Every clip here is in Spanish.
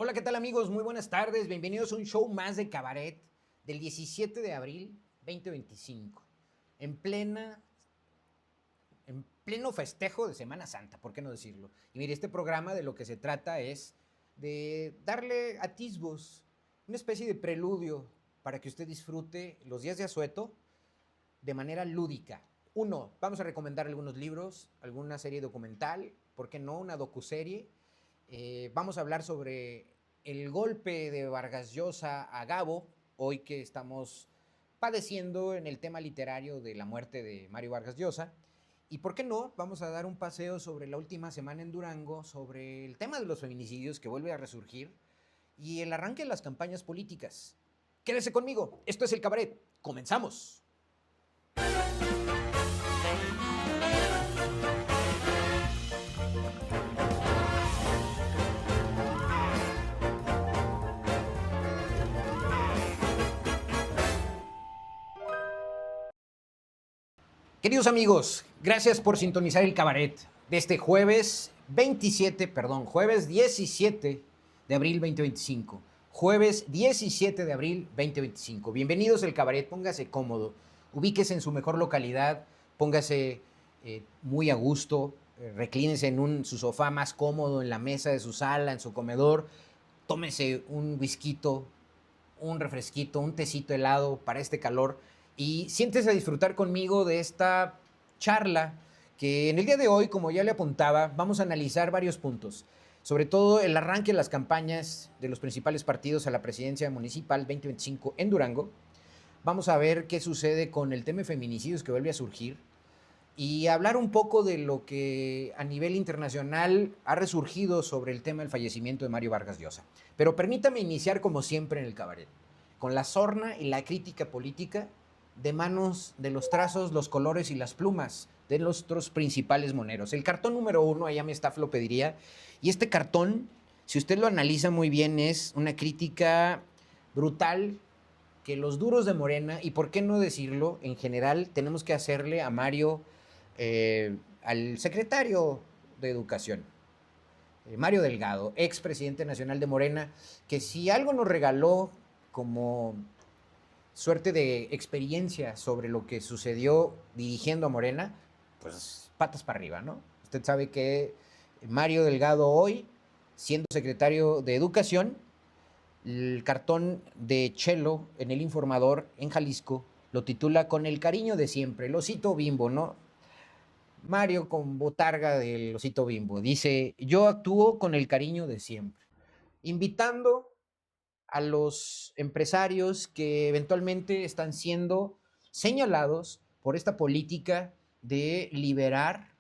Hola, ¿qué tal amigos? Muy buenas tardes. Bienvenidos a un show más de cabaret del 17 de abril 2025. En plena, en pleno festejo de Semana Santa, ¿por qué no decirlo? Y mire, este programa de lo que se trata es de darle atisbos, una especie de preludio para que usted disfrute los días de asueto de manera lúdica. Uno, vamos a recomendar algunos libros, alguna serie documental, ¿por qué no? Una docuserie. Vamos a hablar sobre el golpe de Vargas Llosa a Gabo, hoy que estamos padeciendo en el tema literario de la muerte de Mario Vargas Llosa. Y por qué no, vamos a dar un paseo sobre la última semana en Durango, sobre el tema de los feminicidios que vuelve a resurgir y el arranque de las campañas políticas. Quédese conmigo, esto es El Cabaret, comenzamos. Queridos amigos, gracias por sintonizar El Cabaret de este jueves 17 de abril 2025. Jueves 17 de abril 2025. Bienvenidos al Cabaret, póngase cómodo, ubíquese en su mejor localidad, póngase muy a gusto, reclínese en su sofá más cómodo, en la mesa de su sala, en su comedor, tómese un whisky, un refresquito, un tecito helado para este calor y siéntese a disfrutar conmigo de esta charla que en el día de hoy, como ya le apuntaba, vamos a analizar varios puntos, sobre todo el arranque de las campañas de los principales partidos a la presidencia municipal 2025 en Durango. Vamos a ver qué sucede con el tema de feminicidios que vuelve a surgir y hablar un poco de lo que a nivel internacional ha resurgido sobre el tema del fallecimiento de Mario Vargas Llosa. Pero permítame iniciar como siempre en el cabaret, con la sorna y la crítica política de manos de los trazos, los colores y las plumas de nuestros principales moneros. El cartón número 1, allá mi staff lo pediría, y este cartón, si usted lo analiza muy bien, es una crítica brutal que los duros de Morena, y por qué no decirlo, en general tenemos que hacerle a Mario, al secretario de Educación, Mario Delgado, expresidente nacional de Morena, que si algo nos regaló como suerte de experiencia sobre lo que sucedió dirigiendo a Morena, pues patas para arriba, ¿no? Usted sabe que Mario Delgado hoy, siendo secretario de Educación, el cartón de Chelo en El Informador en Jalisco lo titula Con el cariño de siempre, el osito Bimbo, ¿no? Mario con botarga del osito Bimbo. Dice, yo actúo con el cariño de siempre, invitando a los empresarios que eventualmente están siendo señalados por esta política de liberar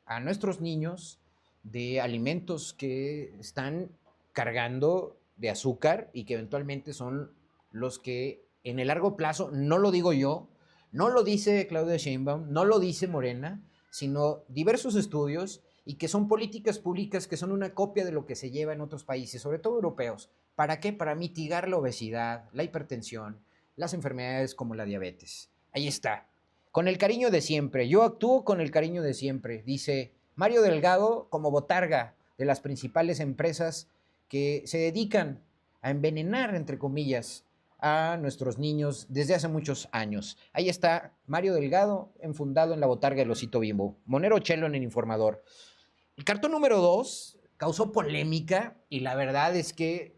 a nuestros niños de alimentos que están cargando de azúcar y que eventualmente son los que en el largo plazo, no lo digo yo, no lo dice Claudia Sheinbaum, no lo dice Morena, sino diversos estudios y que son políticas públicas que son una copia de lo que se lleva en otros países, sobre todo europeos. ¿Para qué? Para mitigar la obesidad, la hipertensión, las enfermedades como la diabetes. Ahí está. Con el cariño de siempre. Yo actúo con el cariño de siempre, dice Mario Delgado como botarga de las principales empresas que se dedican a envenenar, entre comillas, a nuestros niños desde hace muchos años. Ahí está Mario Delgado, enfundado en la botarga del osito Bimbo. Monero Chelo en El Informador. El cartón número 2 causó polémica y la verdad es que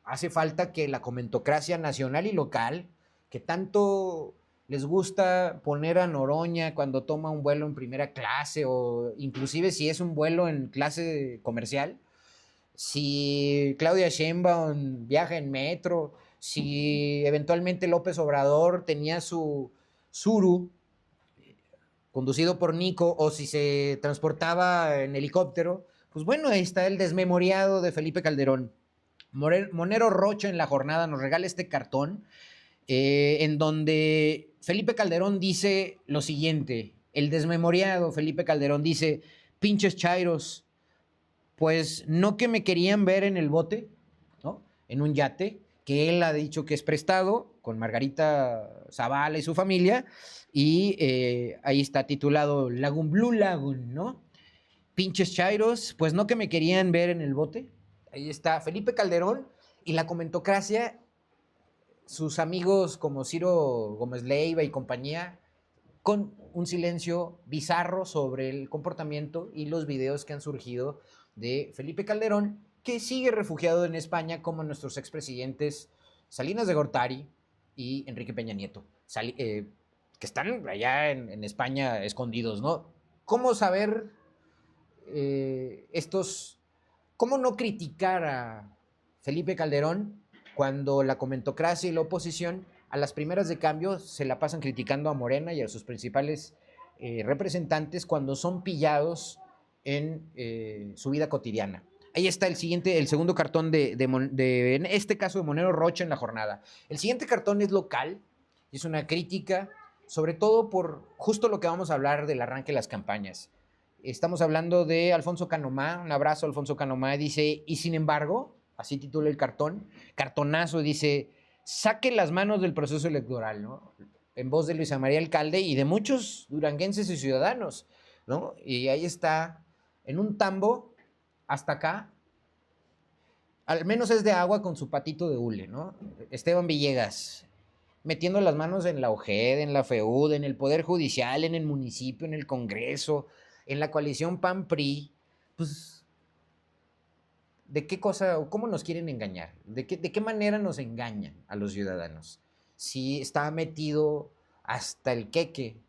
hace falta que la comentocracia nacional y local, que tanto les gusta poner a Noroña cuando toma un vuelo en primera clase o inclusive si es un vuelo en clase comercial, si Claudia Sheinbaum viaja en metro, si eventualmente López Obrador tenía su Suru conducido por Nico o si se transportaba en helicóptero, pues bueno, ahí está el desmemoriado de Felipe Calderón. Monero Rocha en la jornada nos regala este cartón en donde Felipe Calderón dice lo siguiente, el desmemoriado Felipe Calderón dice, pinches chairos, pues no que me querían ver en el bote, ¿no? En un yate, que él ha dicho que es prestado, con Margarita Zavala y su familia, y ahí está titulado Lagoon Blue Lagoon, ¿no? Pinches chairos, pues no que me querían ver en el bote, Ahí está Felipe Calderón y la comentocracia, sus amigos como Ciro Gómez Leiva y compañía, con un silencio bizarro sobre el comportamiento y los videos que han surgido de Felipe Calderón, que sigue refugiado en España como nuestros expresidentes Salinas de Gortari y Enrique Peña Nieto, que están allá en España escondidos, ¿no? ¿Cómo saber cómo no criticar a Felipe Calderón cuando la comentocracia y la oposición a las primeras de cambio se la pasan criticando a Morena y a sus principales representantes cuando son pillados en su vida cotidiana? Ahí está el segundo cartón en este caso, de Monero Rocha en la jornada. El siguiente cartón es local, es una crítica, sobre todo por justo lo que vamos a hablar del arranque de las campañas. Estamos hablando de Alfonso Canomá, un abrazo a Alfonso Canomá, dice, y sin embargo, así titula el cartonazo, dice, saque las manos del proceso electoral, ¿no? En voz de Luisa María Alcalde y de muchos duranguenses y ciudadanos, ¿no? Y ahí está, en un tambo, hasta acá, al menos es de agua con su patito de hule, ¿no? Esteban Villegas, metiendo las manos en la OJED, en la FEUD, en el Poder Judicial, en el municipio, en el Congreso, en la coalición PAN-PRI, pues, ¿de qué cosa o cómo nos quieren engañar? ¿De qué manera nos engañan a los ciudadanos? Si está metido hasta el queque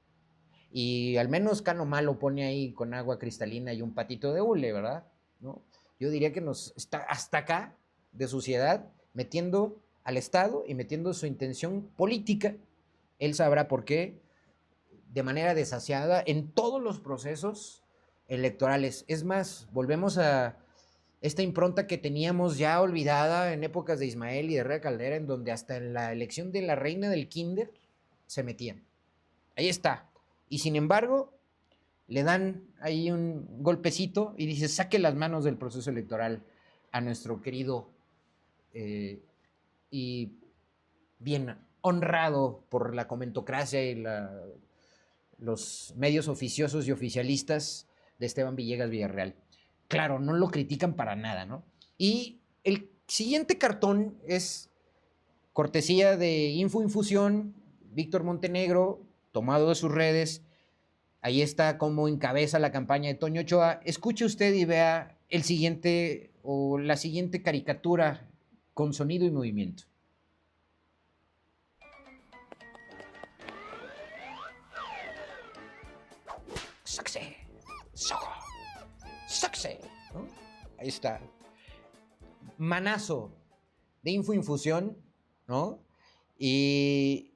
y al menos Canomá lo pone ahí con agua cristalina y un patito de hule, ¿verdad? ¿No? Yo diría que nos está hasta acá de suciedad metiendo al Estado y metiendo su intención política. Él sabrá por qué, de manera desasiada en todos los procesos electorales. Es más, volvemos a esta impronta que teníamos ya olvidada en épocas de Ismael y de Herrera Caldera, en donde hasta en la elección de la reina del kinder se metían. Ahí está. Y sin embargo, le dan ahí un golpecito y dice, saque las manos del proceso electoral a nuestro querido y bien honrado por la comentocracia y los medios oficiosos y oficialistas de Esteban Villegas Villarreal. Claro, no lo critican para nada, ¿no? Y el siguiente cartón es cortesía de Infoinfusión, Víctor Montenegro, tomado de sus redes. Ahí está cómo encabeza la campaña de Toño Ochoa. Escuche usted y vea el siguiente o la siguiente caricatura con sonido y movimiento. Saxe, soco, saxe, ¿no? Ahí está. Manazo de Infoinfusión, ¿no? Y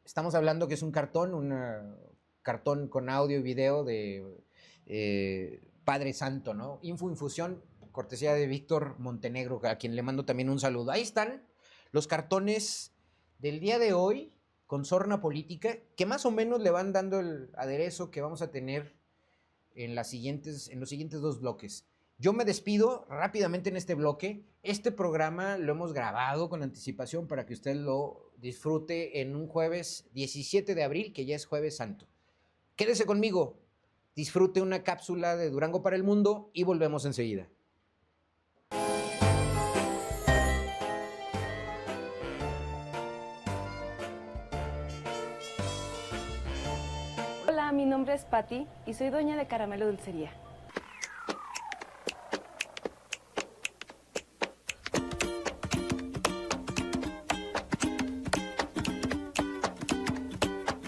estamos hablando que es un cartón con audio y video de Padre Santo, ¿no? Infoinfusión, cortesía de Víctor Montenegro, a quien le mando también un saludo. Ahí están los cartones del día de hoy con sorna política, que más o menos le van dando el aderezo que vamos a tener en los siguientes dos bloques. Yo me despido rápidamente en este bloque. Este programa lo hemos grabado con anticipación para que usted lo disfrute en un jueves 17 de abril, que ya es Jueves Santo. Quédese conmigo, disfrute una cápsula de Durango para el Mundo y volvemos enseguida. Hola, mi nombre es Patti y soy dueña de Caramelo Dulcería.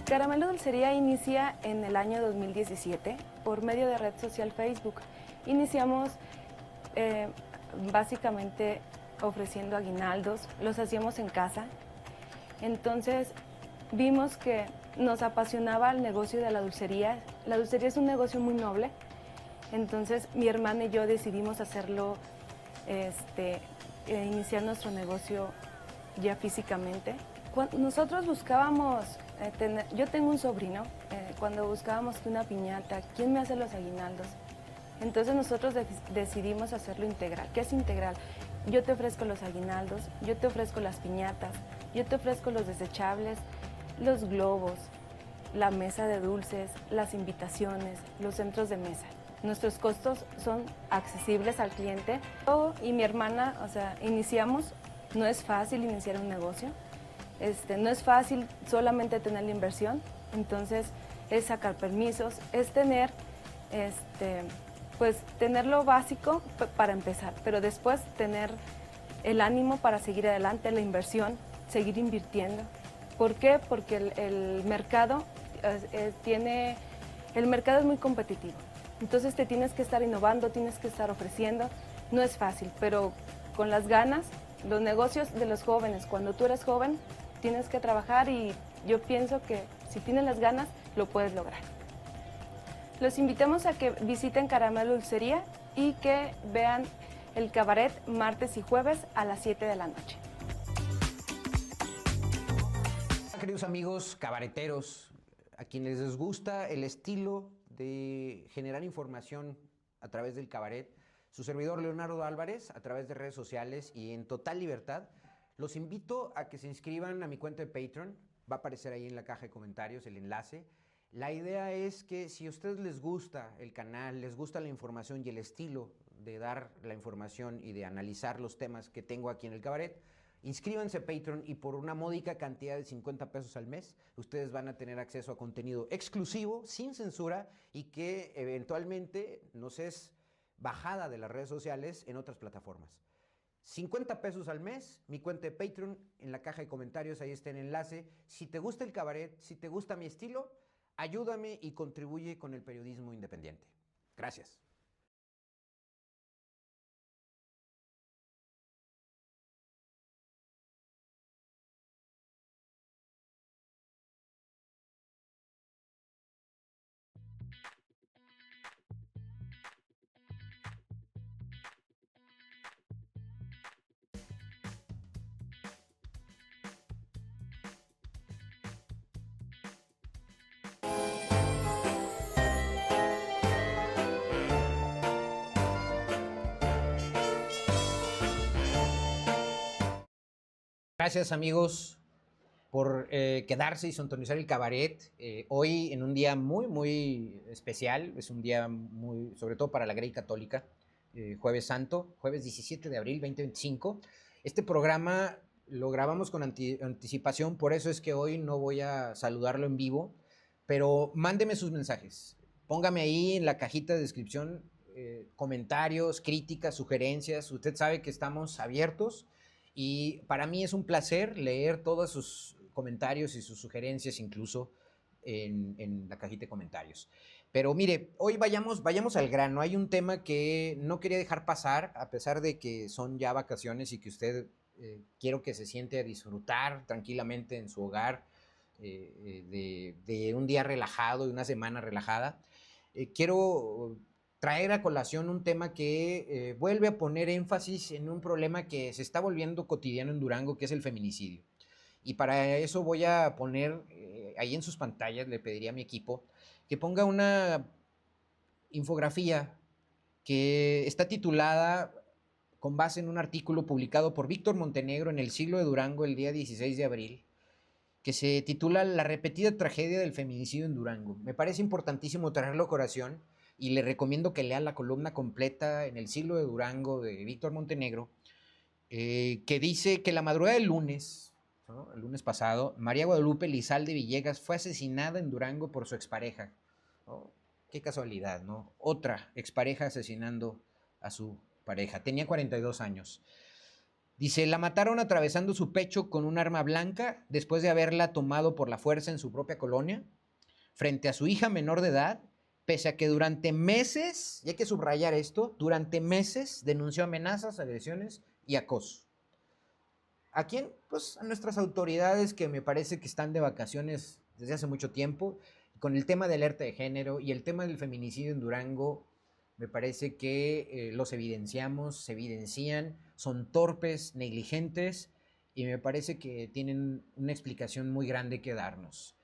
Caramelo Dulcería inicia en el año 2017 por medio de red social Facebook. Iniciamos básicamente ofreciendo aguinaldos, los hacíamos en casa. Entonces vimos que nos apasionaba el negocio de la dulcería. La dulcería es un negocio muy noble. Entonces mi hermana y yo decidimos hacerlo, iniciar nuestro negocio ya físicamente. Cuando nosotros buscábamos, yo tengo un sobrino, cuando buscábamos una piñata, ¿quién me hace los aguinaldos? Entonces nosotros decidimos hacerlo integral. ¿Qué es integral? Yo te ofrezco los aguinaldos, yo te ofrezco las piñatas, yo te ofrezco los desechables, los globos, la mesa de dulces, las invitaciones, los centros de mesa. nuestros costos son accesibles al cliente. Yo y mi hermana, o sea, iniciamos, no es fácil iniciar un negocio, no es fácil solamente tener la inversión, entonces es sacar permisos, es tener, pues tener lo básico para empezar, pero después tener el ánimo para seguir adelante, la inversión, seguir invirtiendo. ¿Por qué? Porque el mercado el mercado es muy competitivo. Entonces te tienes que estar innovando, tienes que estar ofreciendo. No es fácil, pero con las ganas, los negocios de los jóvenes, cuando tú eres joven, tienes que trabajar y yo pienso que si tienes las ganas, lo puedes lograr. Los invitamos a que visiten Caramelo Dulcería y que vean el cabaret martes y jueves a las 7 de la noche. Queridos amigos cabareteros, a quienes les gusta el estilo de generar información a través del cabaret, su servidor Leonardo Álvarez, a través de redes sociales y en total libertad, los invito a que se inscriban a mi cuenta de Patreon. Va a aparecer ahí en la caja de comentarios el enlace. La idea es que si a ustedes les gusta el canal, les gusta la información y el estilo de dar la información y de analizar los temas que tengo aquí en el cabaret, inscríbanse a Patreon y por una módica cantidad de 50 pesos al mes, ustedes van a tener acceso a contenido exclusivo, sin censura y que eventualmente nos es bajada de las redes sociales en otras plataformas. 50 pesos al mes, mi cuenta de Patreon, en la caja de comentarios, ahí está el enlace. Si te gusta el cabaret, si te gusta mi estilo, ayúdame y contribuye con el periodismo independiente. Gracias. Gracias amigos por quedarse y sintonizar el cabaret. Hoy en un día muy especial, es un día muy, sobre todo para la Grey Católica, Jueves Santo, jueves 17 de abril 2025. Este programa lo grabamos con anticipación, por eso es que hoy no voy a saludarlo en vivo, pero mándeme sus mensajes. Póngame ahí en la cajita de descripción comentarios, críticas, sugerencias. Usted sabe que estamos abiertos y para mí es un placer leer todos sus comentarios y sus sugerencias incluso en la cajita de comentarios. Pero mire, hoy vayamos al grano. Hay un tema que no quería dejar pasar, a pesar de que son ya vacaciones y que usted quiero que se siente a disfrutar tranquilamente en su hogar de un día relajado, de una semana relajada. Quiero traer a colación un tema que vuelve a poner énfasis en un problema que se está volviendo cotidiano en Durango, que es el feminicidio. Y para eso voy a poner ahí en sus pantallas, le pediría a mi equipo que ponga una infografía que está titulada con base en un artículo publicado por Víctor Montenegro en El Siglo de Durango el día 16 de abril, que se titula La repetida tragedia del feminicidio en Durango. Me parece importantísimo traerlo a colación y le recomiendo que lea la columna completa en El Siglo de Durango de Víctor Montenegro, que dice que la madrugada del lunes, ¿no?, el lunes pasado, María Guadalupe Lizalde Villegas fue asesinada en Durango por su expareja, ¿no? Qué casualidad, ¿no? Otra expareja asesinando a su pareja. Tenía 42 años. Dice, la mataron atravesando su pecho con un arma blanca después de haberla tomado por la fuerza en su propia colonia, frente a su hija menor de edad, pese a que durante meses, y hay que subrayar esto, durante meses denunció amenazas, agresiones y acoso. ¿A quién? Pues a nuestras autoridades que me parece que están de vacaciones desde hace mucho tiempo, con el tema de alerta de género y el tema del feminicidio en Durango. Me parece que los evidenciamos, se evidencian, son torpes, negligentes y me parece que tienen una explicación muy grande que darnos.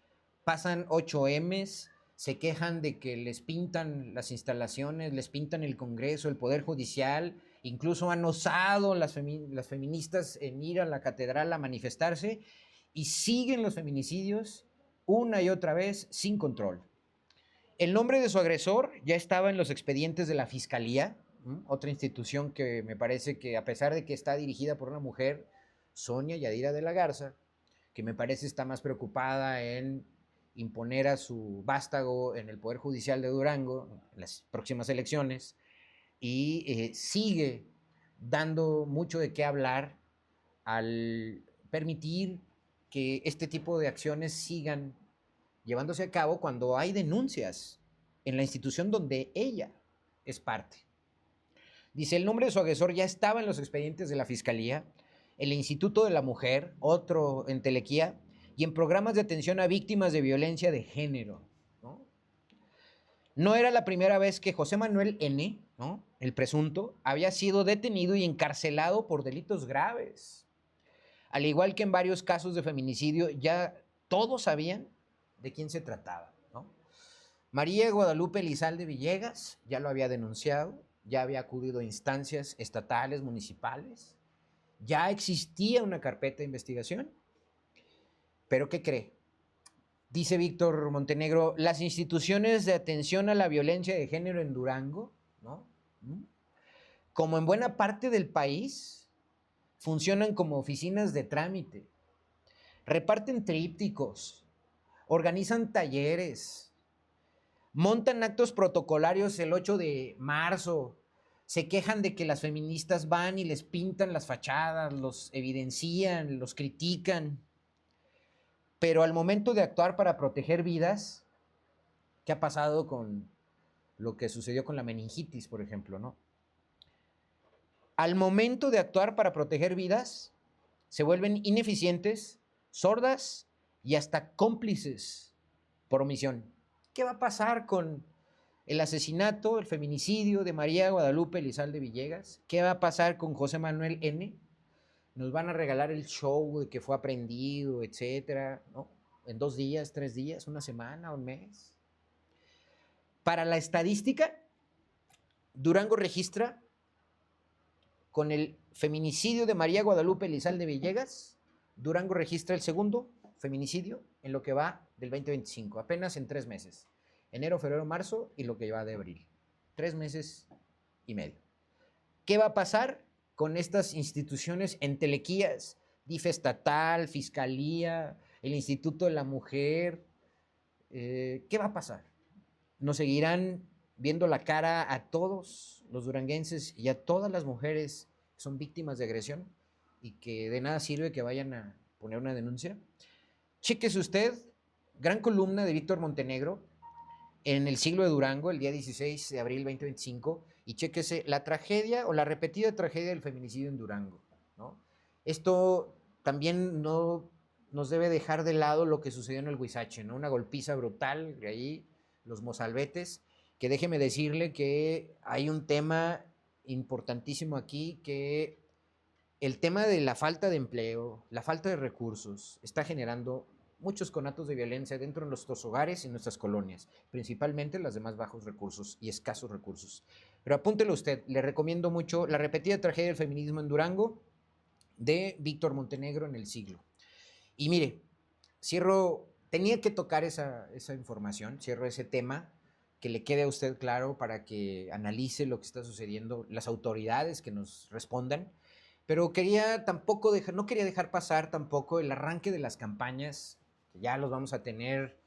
Pasan 8Ms, se quejan de que les pintan las instalaciones, les pintan el Congreso, el Poder Judicial, incluso han osado las feministas en ir a la catedral a manifestarse y siguen los feminicidios una y otra vez sin control. El nombre de su agresor ya estaba en los expedientes de la Fiscalía, otra institución que me parece que, a pesar de que está dirigida por una mujer, Sonia Yadira de la Garza, que me parece está más preocupada en imponer a su vástago en el Poder Judicial de Durango en las próximas elecciones, y sigue dando mucho de qué hablar al permitir que este tipo de acciones sigan llevándose a cabo cuando hay denuncias en la institución donde ella es parte. Dice, el nombre de su agresor ya estaba en los expedientes de la Fiscalía, el Instituto de la Mujer, otro en Telequía, y en programas de atención a víctimas de violencia de género. No era la primera vez que José Manuel N., ¿no?, el presunto, había sido detenido y encarcelado por delitos graves. Al igual que en varios casos de feminicidio, ya todos sabían de quién se trataba, ¿no? María Guadalupe Elizalde Villegas ya lo había denunciado, ya había acudido a instancias estatales, municipales, ya existía una carpeta de investigación. ¿Pero qué cree? Dice Víctor Montenegro, las instituciones de atención a la violencia de género en Durango, ¿no?, como en buena parte del país, funcionan como oficinas de trámite, reparten trípticos, organizan talleres, montan actos protocolarios el 8 de marzo, se quejan de que las feministas van y les pintan las fachadas, los evidencian, los critican. Pero al momento de actuar para proteger vidas, ¿qué ha pasado con lo que sucedió con la meningitis, por ejemplo, ¿no? Al momento de actuar para proteger vidas, se vuelven ineficientes, sordas y hasta cómplices por omisión. ¿Qué va a pasar con el asesinato, el feminicidio de María Guadalupe Elizalde Villegas? ¿Qué va a pasar con José Manuel N.? Nos van a regalar el show de que fue aprehendido, etcétera, ¿no?, en 2 días, 3 días, una semana, un mes. Para la estadística, Durango registra, con el feminicidio de María Guadalupe Elizalde Villegas, Durango registra el segundo feminicidio en lo que va del 2025, apenas en 3 meses. Enero, febrero, marzo y lo que va de abril. 3 meses y medio. ¿Qué va a pasar con estas instituciones entelequías? DIF estatal, Fiscalía, el Instituto de la Mujer. ¿Qué va a pasar? ¿Nos seguirán viendo la cara a todos los duranguenses y a todas las mujeres que son víctimas de agresión y que de nada sirve que vayan a poner una denuncia? Chéquese usted, gran columna de Víctor Montenegro en El Siglo de Durango, el día 16 de abril 2025, y chéquese la tragedia o la repetida tragedia del feminicidio en Durango, ¿no? Esto también no nos debe dejar de lado lo que sucedió en el Huizache, ¿no? Una golpiza brutal de ahí, los mozalbetes, que déjeme decirle que hay un tema importantísimo aquí, que el tema de la falta de empleo, la falta de recursos, está generando muchos conatos de violencia dentro de nuestros hogares y nuestras colonias, principalmente las de más bajos recursos y escasos recursos. Pero apúntelo usted, le recomiendo mucho La repetida tragedia del feminismo en Durango, de Víctor Montenegro en El Siglo. Y mire, cierro, tenía que tocar esa información, cierro ese tema, que le quede a usted claro para que analice lo que está sucediendo, las autoridades que nos respondan. Pero no quería dejar pasar tampoco el arranque de las campañas, que ya los vamos a tener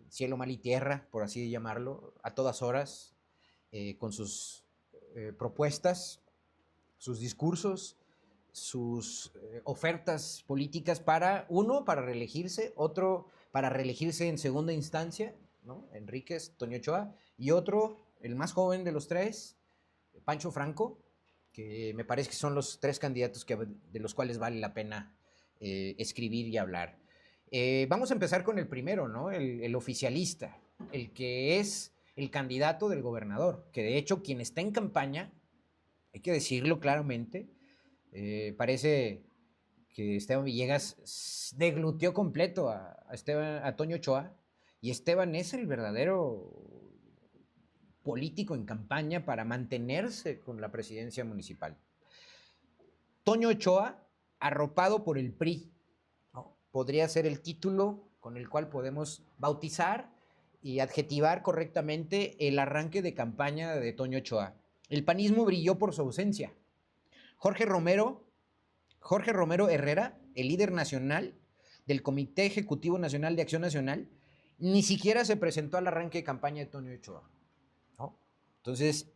cielo, mar y tierra, por así llamarlo, a todas horas, con sus propuestas, sus discursos, sus ofertas políticas para reelegirse, otro para reelegirse en segunda instancia, ¿no?, Enríquez, Toño Ochoa, y otro, el más joven de los tres, Pancho Franco, que me parece que son los 3 candidatos de los cuales vale la pena escribir y hablar. Vamos a empezar con el primero, ¿no?, el oficialista, el que es el candidato del gobernador, que de hecho quien está en campaña, hay que decirlo claramente, parece que Esteban Villegas deglutió completo a Toño Ochoa, y Esteban es el verdadero político en campaña para mantenerse con la presidencia municipal. Toño Ochoa, arropado por el PRI, ¿no?, podría ser el título con el cual podemos bautizar y adjetivar correctamente el arranque de campaña de Toño Ochoa. El panismo brilló por su ausencia. Jorge Romero Herrera, el líder nacional del Comité Ejecutivo Nacional de Acción Nacional, ni siquiera se presentó al arranque de campaña de Toño Ochoa, ¿no? Entonces,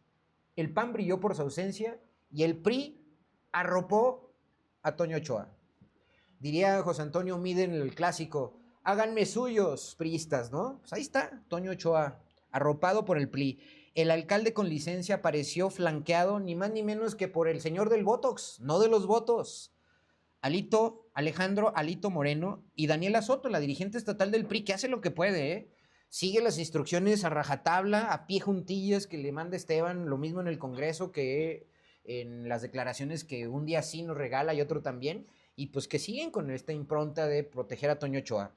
el PAN brilló por su ausencia y el PRI arropó a Toño Ochoa. Diría José Antonio Mide en el clásico, háganme suyos, priistas, ¿no? Pues ahí está, Toño Ochoa, arropado por el PRI. El alcalde con licencia apareció flanqueado ni más ni menos que por el señor del Botox, no de los votos. Alejandro Alito Moreno y Daniela Soto, la dirigente estatal del PRI, que hace lo que puede, ¿eh? Sigue las instrucciones a rajatabla, a pie juntillas que le manda Esteban, lo mismo en el Congreso que en las declaraciones que un día sí nos regala y otro también, y pues que siguen con esta impronta de proteger a Toño Ochoa.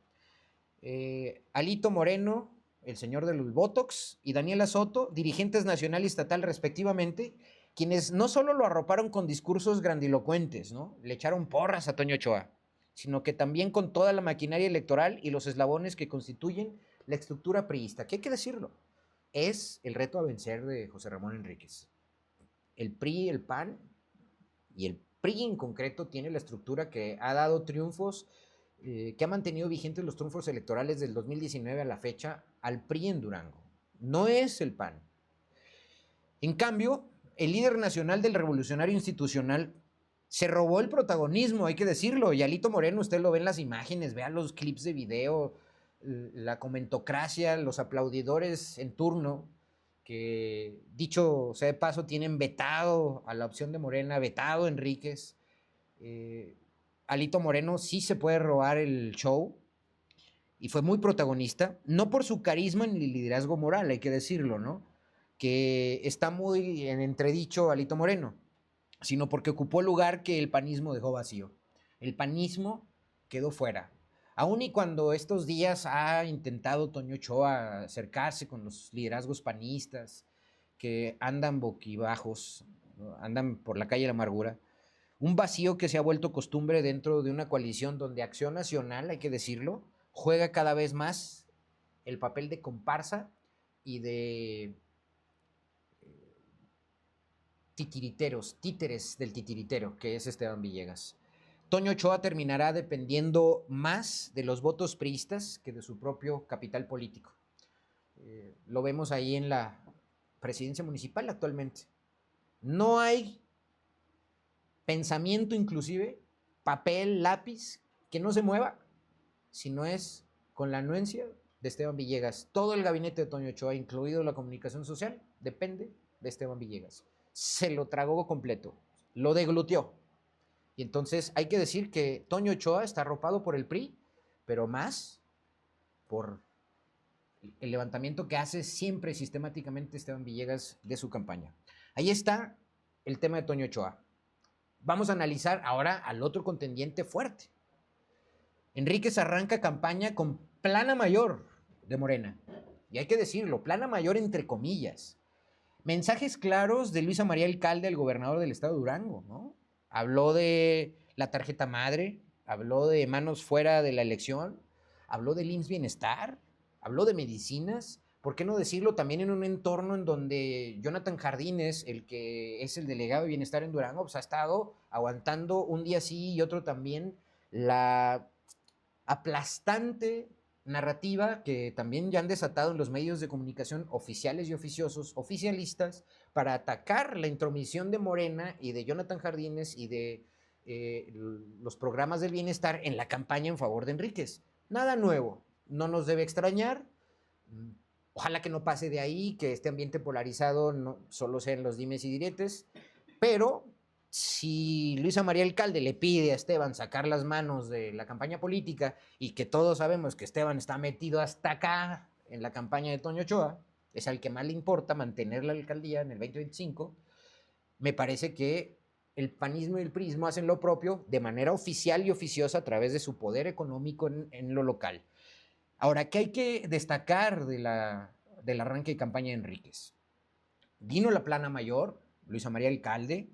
Alito Moreno, el señor de los Botox, y Daniela Soto, dirigentes nacional y estatal respectivamente, quienes no solo lo arroparon con discursos grandilocuentes, ¿no? Le echaron porras a Toño Ochoa, sino que también con toda la maquinaria electoral y los eslabones que constituyen la estructura priista, que hay que decirlo, es el reto a vencer de José Ramón Enríquez. El PRI, el PAN y el PRI en concreto tiene la estructura que ha dado triunfos, que ha mantenido vigentes los triunfos electorales del 2019 a la fecha al PRI en Durango. No es el PAN. En cambio, el líder nacional del Revolucionario Institucional se robó el protagonismo, hay que decirlo. Y Alito Moreno, usted lo ve en las imágenes, vea los clips de video, la comentocracia, los aplaudidores en turno, que dicho sea de paso, tienen vetado a la opción de Morena, vetado a Enríquez. Alito Moreno sí se puede robar el show y fue muy protagonista, no por su carisma ni liderazgo moral, hay que decirlo, ¿no? Que está muy en entredicho Alito Moreno, sino porque ocupó el lugar que el panismo dejó vacío. El panismo quedó fuera. Aun y cuando estos días ha intentado Toño Ochoa acercarse con los liderazgos panistas que andan boquibajos, ¿no? Andan por la calle de la amargura, un vacío que se ha vuelto costumbre dentro de una coalición donde Acción Nacional, hay que decirlo, juega cada vez más el papel de comparsa y de títeres del titiritero, que es Esteban Villegas. Toño Ochoa terminará dependiendo más de los votos priistas que de su propio capital político. Lo vemos ahí en la presidencia municipal actualmente. No hay pensamiento inclusive, papel, lápiz, que no se mueva, si no es con la anuencia de Esteban Villegas. Todo el gabinete de Toño Ochoa, incluido la comunicación social, depende de Esteban Villegas. Se lo tragó completo, lo deglutió. Y entonces hay que decir que Toño Ochoa está arropado por el PRI, pero más por el levantamiento que hace siempre sistemáticamente Esteban Villegas de su campaña. Ahí está el tema de Toño Ochoa. Vamos a analizar ahora al otro contendiente fuerte. Enríquez arranca campaña con plana mayor de Morena. Y hay que decirlo, plana mayor entre comillas. Mensajes claros de Luisa María Alcalde, el gobernador del estado de Durango, ¿no? Habló de la tarjeta madre, habló de manos fuera de la elección, habló del IMSS Bienestar, habló de medicinas. ¿Por qué no decirlo también en un entorno en donde Jonathan Jardines, el que es el delegado de Bienestar en Durango, pues ha estado aguantando un día sí y otro también la aplastante narrativa que también ya han desatado en los medios de comunicación oficiales y oficiosos, oficialistas, para atacar la intromisión de Morena y de Jonathan Jardines y de los programas del bienestar en la campaña en favor de Enríquez. Nada nuevo, no nos debe extrañar. Ojalá que no pase de ahí, que este ambiente polarizado no solo sea en los dimes y diretes, pero si Luisa María Alcalde le pide a Esteban sacar las manos de la campaña política y que todos sabemos que Esteban está metido hasta acá en la campaña de Toño Ochoa, es al que más le importa mantener la alcaldía en el 2025, me parece que el panismo y el priismo hacen lo propio de manera oficial y oficiosa a través de su poder económico en lo local. Ahora, ¿qué hay que destacar del arranque de campaña de Enríquez? Vino la plana mayor, Luisa María Alcalde,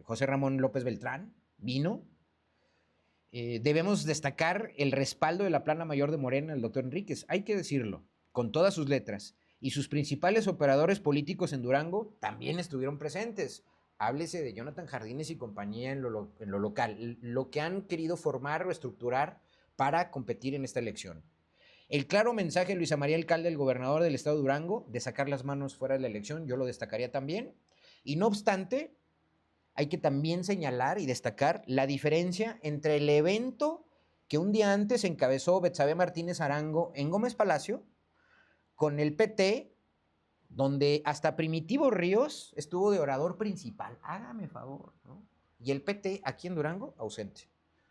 José Ramón López Beltrán, vino. Debemos destacar el respaldo de la plana mayor de Morena, el doctor Enríquez, hay que decirlo, con todas sus letras, y sus principales operadores políticos en Durango también estuvieron presentes. Háblese de Jonathan Jardines y compañía en lo local, lo que han querido formar o estructurar para competir en esta elección. El claro mensaje de Luisa María Alcalde, el gobernador del estado de Durango, de sacar las manos fuera de la elección, yo lo destacaría también. Y no obstante, hay que también señalar y destacar la diferencia entre el evento que un día antes encabezó Betsabe Martínez Arango en Gómez Palacio, con el PT, donde hasta Primitivo Ríos estuvo de orador principal. Hágame favor, ¿no? Y el PT aquí en Durango, ausente.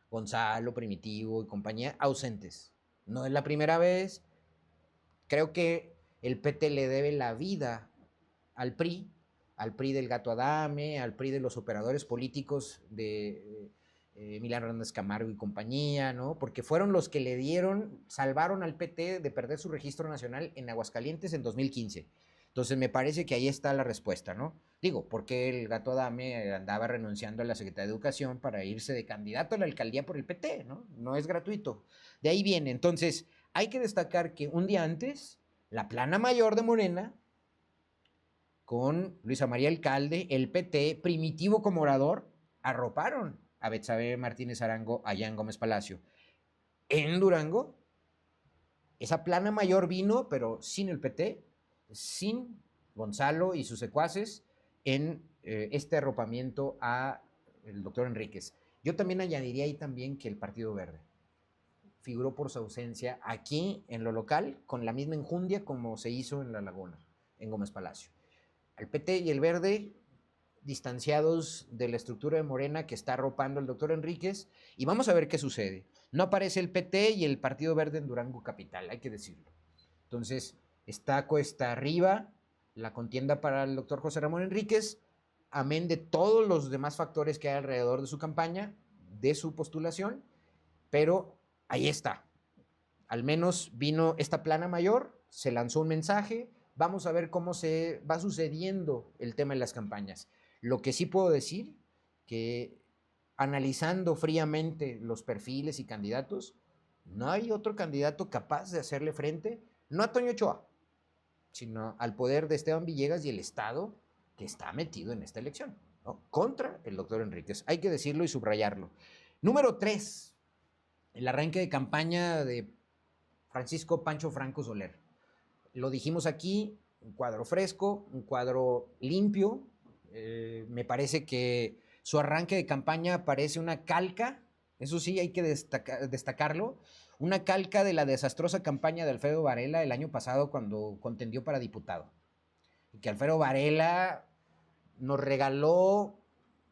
Gonzalo, Primitivo y compañía, ausentes. No es la primera vez. Creo que el PT le debe la vida al PRI del Gato Adame, al PRI de los operadores políticos de Emiliano Hernández Camargo y compañía, ¿no? Porque fueron los que le dieron, salvaron al PT de perder su registro nacional en Aguascalientes en 2015. Entonces me parece que ahí está la respuesta, ¿no? Digo, porque el Gato Adame andaba renunciando a la Secretaría de Educación para irse de candidato a la alcaldía por el PT, ¿no? No es gratuito. De ahí viene. Entonces, hay que destacar que un día antes, la plana mayor de Morena, con Luisa María Alcalde, el PT, Primitivo como orador, arroparon a Betsabe Martínez Arango allá en Gómez Palacio. En Durango, esa plana mayor vino, pero sin el PT, sin Gonzalo y sus secuaces, en este arropamiento a el doctor Enríquez. Yo también añadiría ahí también que el Partido Verde figuró por su ausencia aquí en lo local, con la misma enjundia como se hizo en La Laguna, en Gómez Palacio. El PT y el Verde distanciados de la estructura de Morena que está arropando el doctor Enríquez, y vamos a ver qué sucede. No aparece el PT y el Partido Verde en Durango Capital, hay que decirlo. Entonces, está cuesta arriba la contienda para el doctor José Ramón Enríquez, amén de todos los demás factores que hay alrededor de su campaña, de su postulación, pero ahí está. Al menos vino esta plana mayor, se lanzó un mensaje, vamos a ver cómo se va sucediendo el tema en las campañas. Lo que sí puedo decir, que analizando fríamente los perfiles y candidatos, no hay otro candidato capaz de hacerle frente, no a Toño Ochoa, sino al poder de Esteban Villegas y el Estado que está metido en esta elección, ¿no? Contra el doctor Enríquez. Hay que decirlo y subrayarlo. Número 3, el arranque de campaña de Francisco Pancho Franco Soler. Lo dijimos aquí, un cuadro fresco, un cuadro limpio. Me parece que su arranque de campaña parece una calca, eso sí hay que destacarlo, una calca de la desastrosa campaña de Alfredo Varela el año pasado cuando contendió para diputado. Y que Alfredo Varela nos regaló,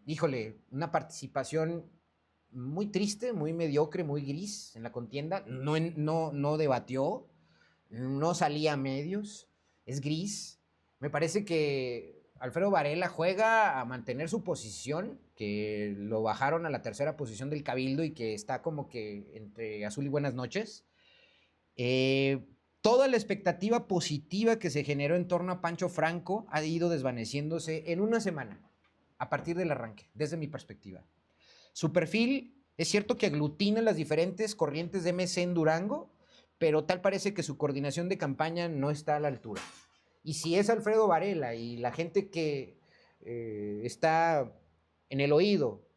híjole, una participación muy triste, muy mediocre, muy gris en la contienda. No debatió, no salía a medios, es gris. Me parece que Alfredo Varela juega a mantener su posición, que lo bajaron a la tercera posición del Cabildo y que está como que entre azul y buenas noches. Toda la expectativa positiva que se generó en torno a Pancho Franco ha ido desvaneciéndose en una semana, a partir del arranque, desde mi perspectiva. Su perfil es cierto que aglutina las diferentes corrientes de MC en Durango, pero tal parece que su coordinación de campaña no está a la altura. Y si es Alfredo Varela y la gente que está en el oído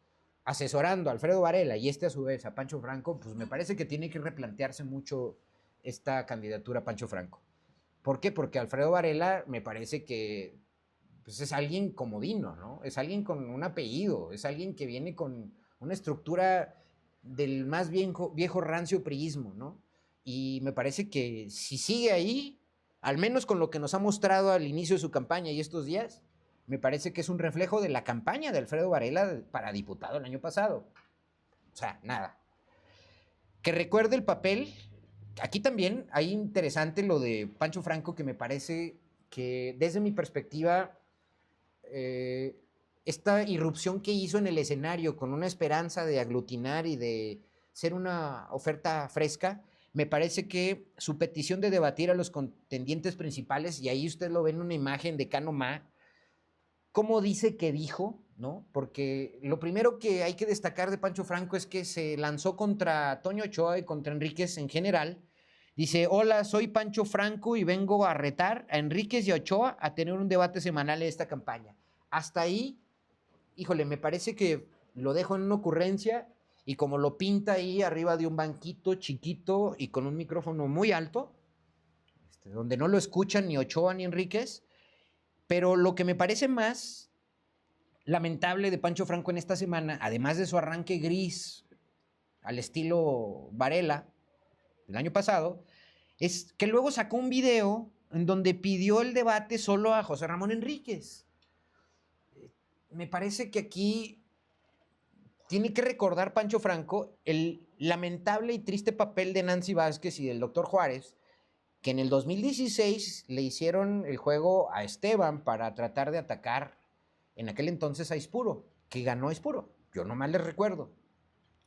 asesorando a Alfredo Varela y a su vez a Pancho Franco, pues me parece que tiene que replantearse mucho esta candidatura a Pancho Franco. ¿Por qué? Porque Alfredo Varela me parece que pues es alguien comodino, ¿no? Es alguien con un apellido, es alguien que viene con una estructura del más viejo rancio priismo, ¿no? Y me parece que si sigue ahí, al menos con lo que nos ha mostrado al inicio de su campaña y estos días, me parece que es un reflejo de la campaña de Alfredo Varela para diputado el año pasado. O sea, nada. Que recuerde el papel. Aquí también hay interesante lo de Pancho Franco, que me parece que desde mi perspectiva, esta irrupción que hizo en el escenario con una esperanza de aglutinar y de ser una oferta fresca, me parece que su petición de debatir a los contendientes principales, y ahí usted lo ve en una imagen de Cano Ma, cómo dice que dijo, ¿no? Porque lo primero que hay que destacar de Pancho Franco es que se lanzó contra Toño Ochoa y contra Enríquez en general, Dice, hola, soy Pancho Franco y vengo a retar a Enríquez y a Ochoa a tener un debate semanal en esta campaña. Hasta ahí, híjole, me parece que lo dejo en una ocurrencia y como lo pinta ahí arriba de un banquito chiquito y con un micrófono muy alto, donde no lo escuchan ni Ochoa ni Enríquez, pero lo que me parece más lamentable de Pancho Franco en esta semana, además de su arranque gris al estilo Varela del año pasado, es que luego sacó un video en donde pidió el debate solo a José Ramón Enríquez. Me parece que aquí tiene que recordar Pancho Franco el lamentable y triste papel de Nancy Vázquez y del doctor Juárez, que en el 2016 le hicieron el juego a Esteban para tratar de atacar en aquel entonces a Aispuro, que ganó Aispuro. Yo nomás les recuerdo.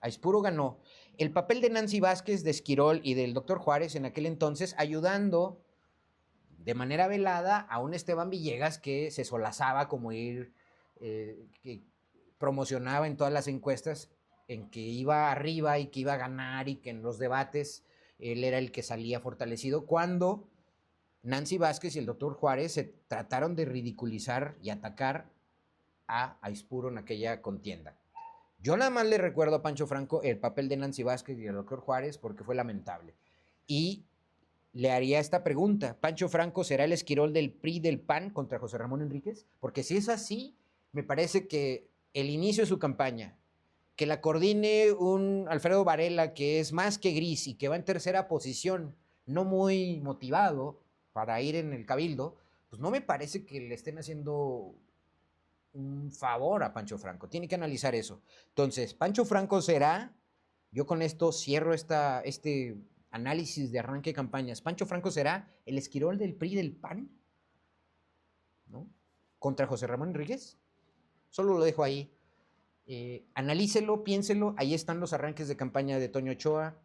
Aispuro ganó. El papel de Nancy Vázquez, de Esquirol y del doctor Juárez en aquel entonces, ayudando de manera velada a un Esteban Villegas que se solazaba como ir, que promocionaba en todas las encuestas en que iba arriba y que iba a ganar y que en los debates él era el que salía fortalecido, cuando Nancy Vázquez y el doctor Juárez se trataron de ridiculizar y atacar a Aispuro en aquella contienda. Yo nada más le recuerdo a Pancho Franco el papel de Nancy Vázquez y el doctor Juárez porque fue lamentable. Y le haría esta pregunta, ¿Pancho Franco será el Esquirol del PRI del PAN contra José Ramón Enríquez? Porque si es así, me parece que el inicio de su campaña, que la coordine un Alfredo Varela que es más que gris y que va en tercera posición, no muy motivado para ir en el cabildo, pues no me parece que le estén haciendo un favor a Pancho Franco. Tiene que analizar eso. Entonces, Pancho Franco será, yo con esto cierro este análisis de arranque de campañas, Pancho Franco será el Esquirol del PRI del PAN, ¿no? Contra José Ramón Enríquez. Solo lo dejo ahí. Analícelo, piénselo. Ahí están los arranques de campaña de Toño Ochoa,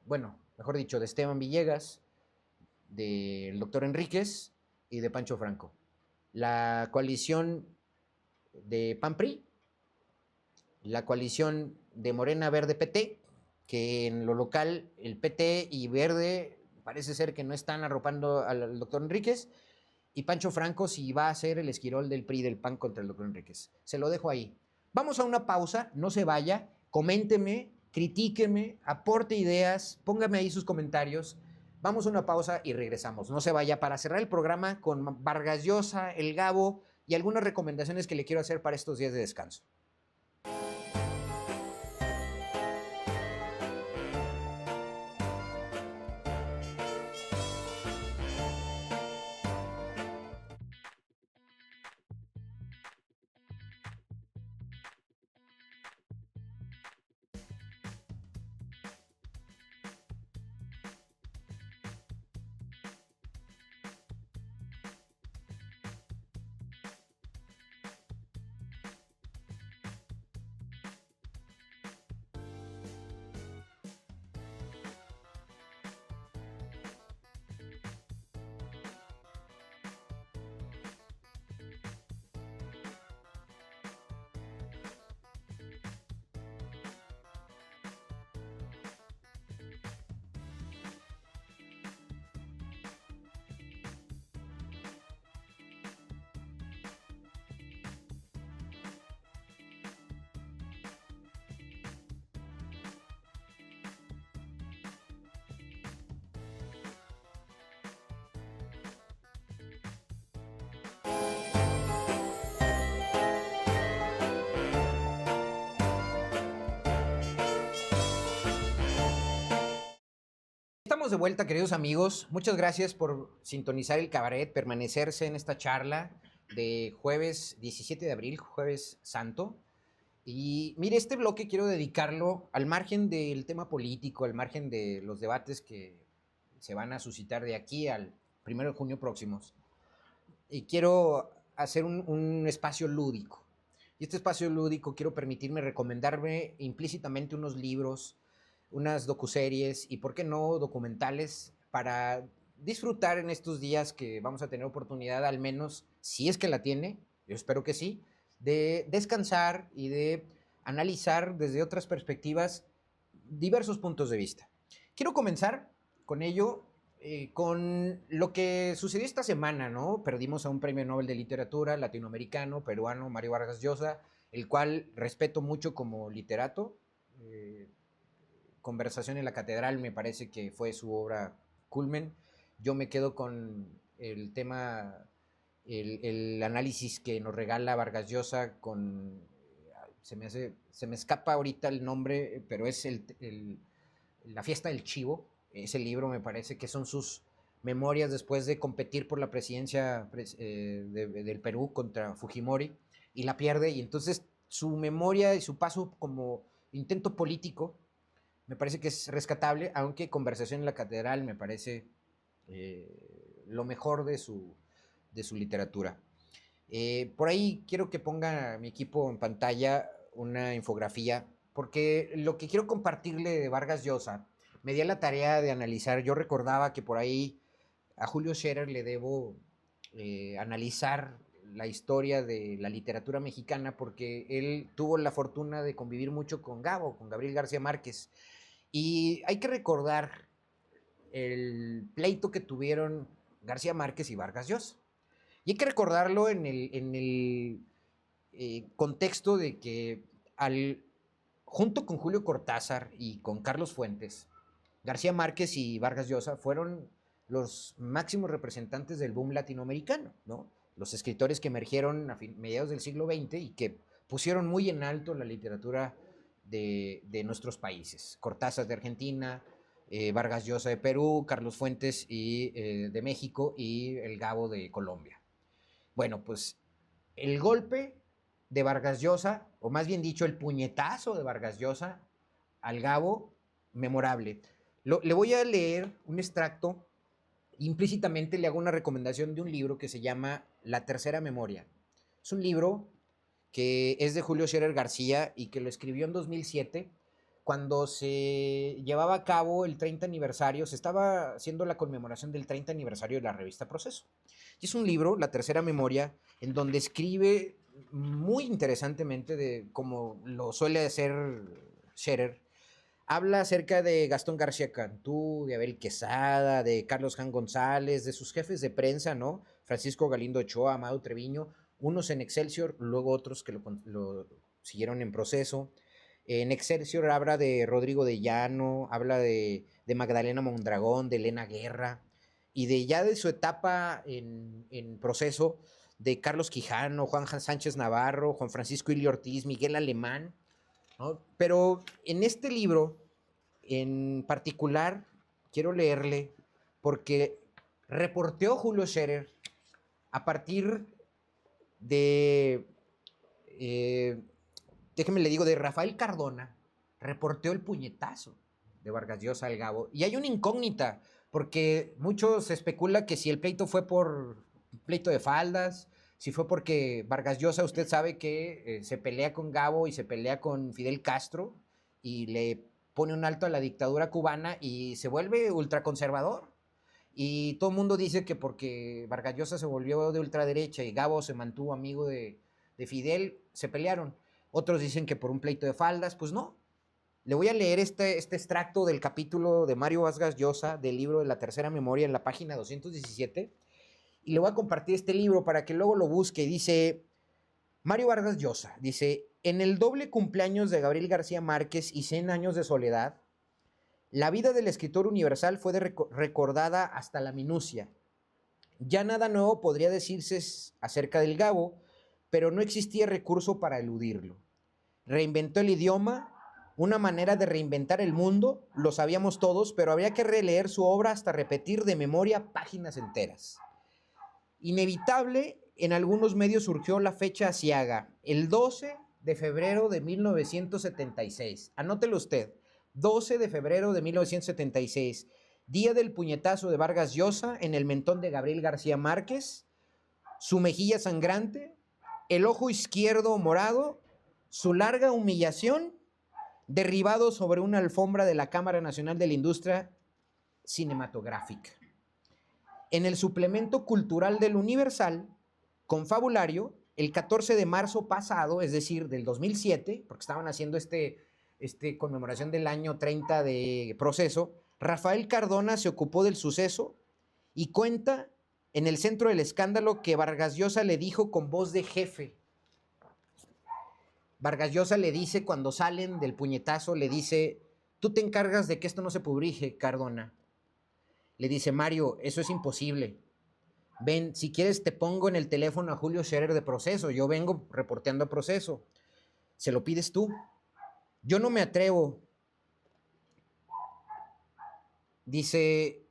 bueno, mejor dicho, de Esteban Villegas, del doctor Enríquez y de Pancho Franco. La coalición de PAN-PRI, la coalición de Morena Verde PT, que en lo local el PT y Verde parece ser que no están arropando al doctor Enríquez, y Pancho Franco si va a ser el Esquirol del PRI del PAN contra el doctor Enríquez. Se lo dejo ahí. Vamos a una pausa, no se vaya, coménteme, critíqueme, aporte ideas, póngame ahí sus comentarios. Vamos a una pausa y regresamos. No se vaya para cerrar el programa con Vargas Llosa, El Gabo y algunas recomendaciones que le quiero hacer para estos días de descanso. Estamos de vuelta, queridos amigos. Muchas gracias por sintonizar el cabaret, permanecerse en esta charla de jueves 17 de abril, jueves santo. Y mire, este bloque quiero dedicarlo al margen del tema político, al margen de los debates que se van a suscitar de aquí al 1 de junio próximos. Y quiero hacer un espacio lúdico. Y este espacio lúdico quiero permitirme recomendarme implícitamente unos libros, unas docuseries y, ¿por qué no, documentales para disfrutar en estos días que vamos a tener oportunidad, al menos, si es que la tiene, yo espero que sí, de descansar y de analizar desde otras perspectivas diversos puntos de vista. Quiero comenzar con ello, con lo que sucedió esta semana, ¿no? Perdimos a un premio Nobel de Literatura latinoamericano, peruano, Mario Vargas Llosa, el cual respeto mucho como literato. Conversación en la Catedral me parece que fue su obra culmen. Yo me quedo con el tema, el análisis que nos regala Vargas Llosa con, se me escapa ahorita el nombre, pero es La fiesta del chivo. Ese libro me parece que son sus memorias después de competir por la presidencia del Perú contra Fujimori y la pierde, y entonces su memoria y su paso como intento político me parece que es rescatable, aunque Conversación en la Catedral me parece lo mejor de su literatura. Por ahí quiero que ponga mi equipo en pantalla una infografía, porque lo que quiero compartirle de Vargas Llosa, me di a la tarea de analizar, yo recordaba que por ahí a Julio Scherer le debo analizar la historia de la literatura mexicana, porque él tuvo la fortuna de convivir mucho con Gabo, con Gabriel García Márquez. Y hay que recordar el pleito que tuvieron García Márquez y Vargas Llosa. Y hay que recordarlo en el contexto de que junto con Julio Cortázar y con Carlos Fuentes, García Márquez y Vargas Llosa fueron los máximos representantes del boom latinoamericano, ¿no? Los escritores que emergieron a mediados del siglo XX y que pusieron muy en alto la literatura de nuestros países. Cortázar de Argentina, Vargas Llosa de Perú, Carlos Fuentes de México y el Gabo de Colombia. Bueno, pues el golpe de Vargas Llosa, o más bien dicho, el puñetazo de Vargas Llosa al Gabo, memorable. Le voy a leer un extracto, implícitamente le hago una recomendación de un libro que se llama La Tercera Memoria. Es un libro que es de Julio Scherer García y que lo escribió en 2007, cuando se llevaba a cabo el 30 aniversario, se estaba haciendo la conmemoración del 30 aniversario de la revista Proceso. Y es un libro, La Tercera Memoria, en donde escribe muy interesantemente, de como lo suele hacer Scherer. Habla acerca de Gastón García Cantú, de Abel Quesada, de Carlos Jan González, de sus jefes de prensa, ¿no? Francisco Galindo Ochoa, Amado Treviño, unos en Excelsior, luego otros que lo siguieron en Proceso. En Excelsior habla de Rodrigo de Llano, habla de Magdalena Mondragón, de Elena Guerra, y de ya de su etapa en Proceso, de Carlos Quijano, Juan Sánchez Navarro, Juan Francisco Ili Ortiz, Miguel Alemán, ¿no? Pero en este libro, en particular, quiero leerle porque reporteó Julio Scherer a partir de, déjeme le digo, de Rafael Cardona, reporteó el puñetazo de Vargas Llosa al Gabo. Y hay una incógnita, porque muchos especula que si el pleito fue por pleito de faldas, si fue porque Vargas Llosa, usted sabe que se pelea con Gabo y se pelea con Fidel Castro y le pone un alto a la dictadura cubana y se vuelve ultraconservador. Y todo el mundo dice que porque Vargas Llosa se volvió de ultraderecha y Gabo se mantuvo amigo de Fidel, se pelearon. Otros dicen que por un pleito de faldas, pues no. Le voy a leer este extracto del capítulo de Mario Vargas Llosa del libro de La Tercera Memoria en la página 217 y le voy a compartir este libro para que luego lo busque. Dice Mario Vargas Llosa, dice, en el doble cumpleaños de Gabriel García Márquez y 100 años de soledad, la vida del escritor universal fue recordada hasta la minucia. Ya nada nuevo podría decirse acerca del Gabo, pero no existía recurso para eludirlo. Reinventó el idioma, una manera de reinventar el mundo, lo sabíamos todos, pero habría que releer su obra hasta repetir de memoria páginas enteras. Inevitable, en algunos medios surgió la fecha aciaga, el 12 de febrero de 1976. Anótelo usted, 12 de febrero de 1976, día del puñetazo de Vargas Llosa en el mentón de Gabriel García Márquez, su mejilla sangrante, el ojo izquierdo morado, su larga humillación, derribado sobre una alfombra de la Cámara Nacional de la Industria Cinematográfica. En el suplemento cultural del Universal, confabulario, el 14 de marzo pasado, es decir, del 2007, porque estaban haciendo conmemoración del año 30 de Proceso, Rafael Cardona se ocupó del suceso y cuenta en el centro del escándalo que Vargas Llosa le dijo con voz de jefe. Vargas Llosa le dice cuando salen del puñetazo, le dice, tú te encargas de que esto no se publique, Cardona. Le dice, Mario, eso es imposible. Ven, si quieres te pongo en el teléfono a Julio Scherer de Proceso, yo vengo reporteando a Proceso. ¿Se lo pides tú? Yo no me atrevo. Dice,